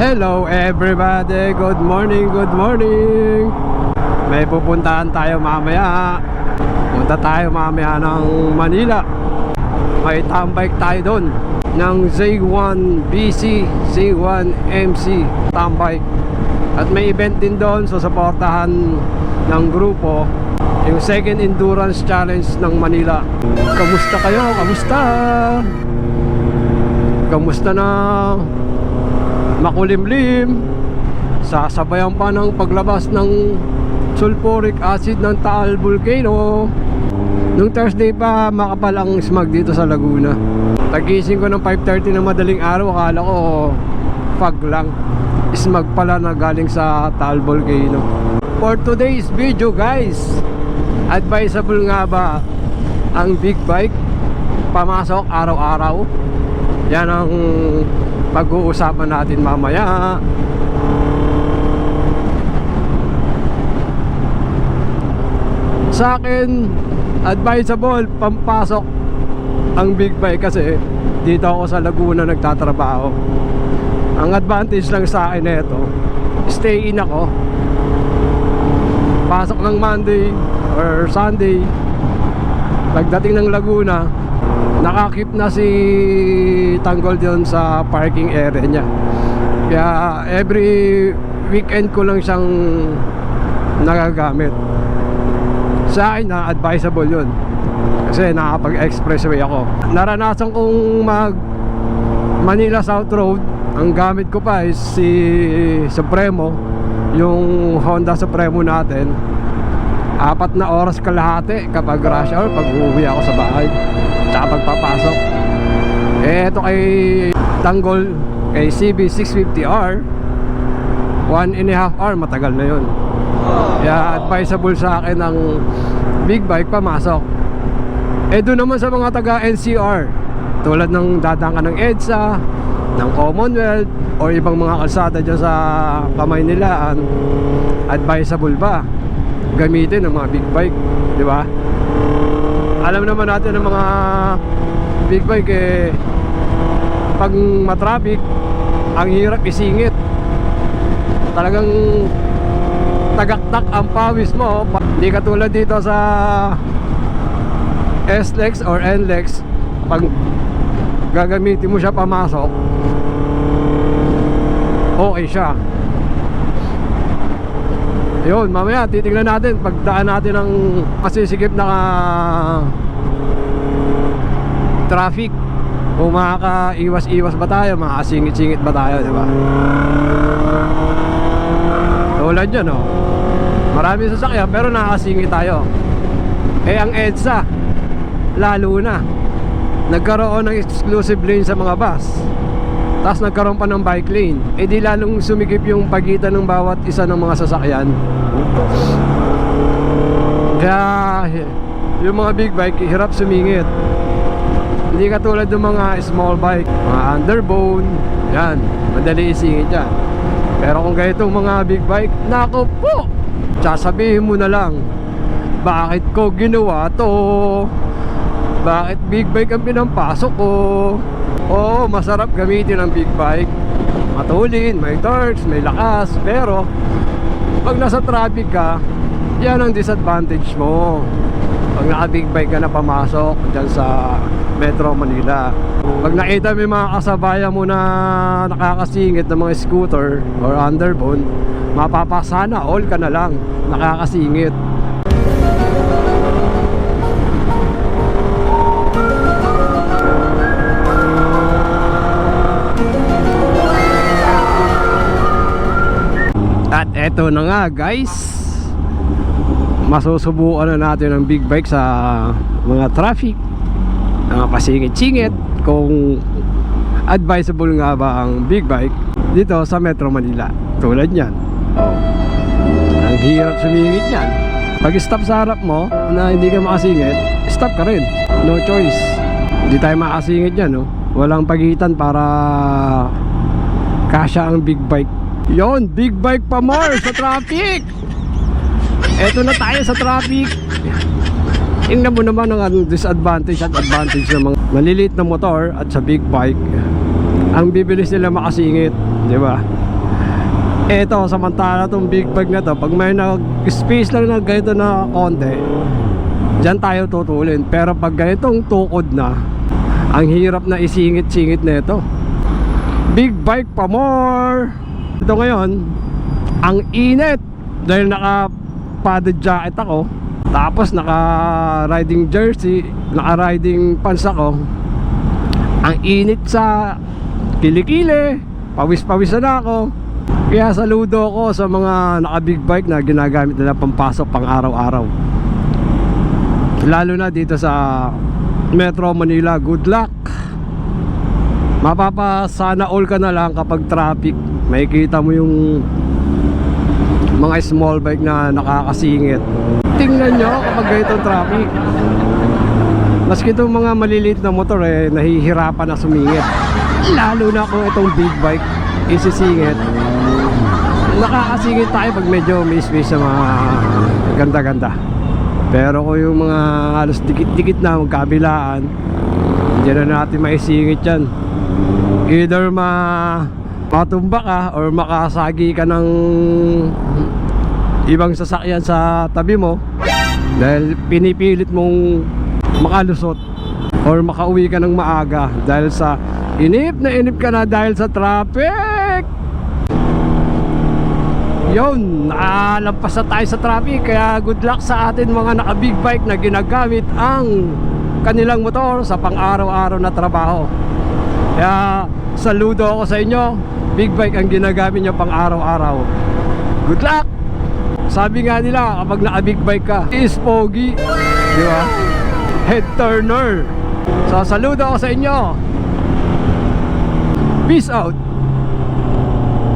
Hello everybody, good morning, good morning. May pupuntahan tayo mamaya. Punta tayo mamaya ng Manila. May tambike tayo doon ng Z1BC, Z1MC tambike. At may event din doon, so suportahan ng grupo yung second endurance challenge ng Manila. Kamusta kayo? Kamusta? Kamusta na makulimlim? Sasabayan pa ng paglabas ng sulfuric acid ng Taal Volcano. Nung Thursday pa makapal ang smog dito sa Laguna. Tagising ko ng 5:30 ng madaling araw, akala ko fog lang, smog pala na galing sa Taal Volcano. For today's video guys, advisable nga ba ang big bike pamasok araw-araw? Yan ang pag-uusapan natin mamaya. Sa akin, advisable pampasok ang big bike kasi dito ako sa Laguna nagtatrabaho. Ang advantage lang sa akin nito, stay in ako. Pasok ng Monday or Sunday, pagdating ng Laguna, nakakip na si Tanggol doon sa parking area niya. Kaya every weekend ko lang siyang nagagamit. Sa akin na advisable yun kasi nakapag-expressway ako. Naranasan kong mag Manila South Road. Ang gamit ko pa is si Supremo, yung Honda Supremo natin. 4 na oras kalahati kapag rush hour, pag uuwi ako sa bahay tsaka pagpapasok. Eto kay Tanggol, kay CB650R, 1.5 hour, matagal na yun. Kaya advisable sa akin ng big bike pamasok. Doon naman sa mga taga NCR, tulad ng dadaan ka ng EDSA, ng Commonwealth, o ibang mga kalsada dyan sa Kamaynilaan, advisable ba gamitin ng mga big bike, di ba? Alam naman natin ng mga big bike pag matraffic, ang hirap isingit. Talagang tagaktak ang pawis mo. Hindi katulad dito sa S-Lex or N-Lex, pag gagamitin mo siya pamasok, okay siya. Yun, mamaya titignan natin pagdaan natin ng masisikip na traffic, kung makakaiwas-iwas ba tayo, makakasingit-singit ba tayo, diba? Tulad dyan, oh, maraming sasakyan pero nakakasingit tayo. Ang EDSA lalo na nagkaroon ng exclusive lane sa mga bus, tapos nagkaroon pa ng bike lane, di lalong sumikip yung pagitan ng bawat isa ng mga sasakyan. Kaya yung mga big bike hirap sumingit. Hindi katulad ng mga small bike, mga underbone, yan, madali isingit yan. Pero kung ganitong mga big bike, nako po, sasabihin mo na lang, bakit ko ginawa to? Bakit big bike ang pinampasok ko? Oo, masarap gamitin ang big bike, matulin, may torques, may lakas. Pero pag nasa traffic ka, yan ang disadvantage mo pag naka big bike ka na pamasok dyan sa Metro Manila. Pag nakita mo yung mga kasabayan mo na nakakasingit ng mga scooter or underbone, mapapasana all ka na lang nakakasingit. At eto na nga guys, masusubukan na natin ang big bike sa mga traffic, mga pasingit-singit, kung advisable nga ba ang big bike dito sa Metro Manila. Tulad yan, oh, ang hirap sumingit yan. Pag stop sa harap mo na hindi ka makasingit, stop ka rin, no choice. Hindi tayo makasingit yan, no? Walang pagitan para kasya ang big bike. Yon, big bike pa more sa traffic. Eto na tayo sa traffic. Tingnan mo naman ang disadvantage at advantage ng mga maliliit na motor at sa big bike. Ang bibilis nila makasingit, di ba? Eto, samantala tong big bike na to, pag may nag-space lang na ganito na konti, dyan tayo tutulin. Pero pag ganitong tukod na, ang hirap na isingit-singit na ito. Big bike pa more. Ito ngayon, ang init dahil naka padded jacket ako, tapos naka riding jersey, naka riding pants ako. Ang init sa kilikili, pawis-pawis na ako. Kaya saludo ko sa mga naka big bike na ginagamit nila pampasok pang araw-araw, lalo na dito sa Metro Manila. Good luck. Mapapasana all ka na lang kapag traffic. Makikita mo yung mga small bike na nakakasingit. Tingnan nyo kapag ganitong traffic. Maski itong mga maliliit na motor nahihirapan na sumingit. Lalo na kung itong big bike isisingit. Nakakasingit tayo pag medyo may space sa mga ganda-ganda. Pero kung yung mga halos dikit-dikit na magkabilaan, hindi na natin maisingit yan. Either matumba ka or makasagi ka ng ibang sasakyan sa tabi mo dahil pinipilit mong makalusot or makauwi ka ng maaga dahil sa inip ka na dahil sa traffic. Yun, nakalampas na tayo sa traffic. Kaya good luck sa atin mga naka big bike na ginagamit ang kanilang motor sa pang-araw-araw na trabaho. Kaya saludo ako sa inyo, big bike ang ginagamit nyo pang araw-araw. Good luck. Sabi nga nila, kapag naka big bike ka, is pogi, di ba? Head turner. So saludo ako sa inyo. Peace out.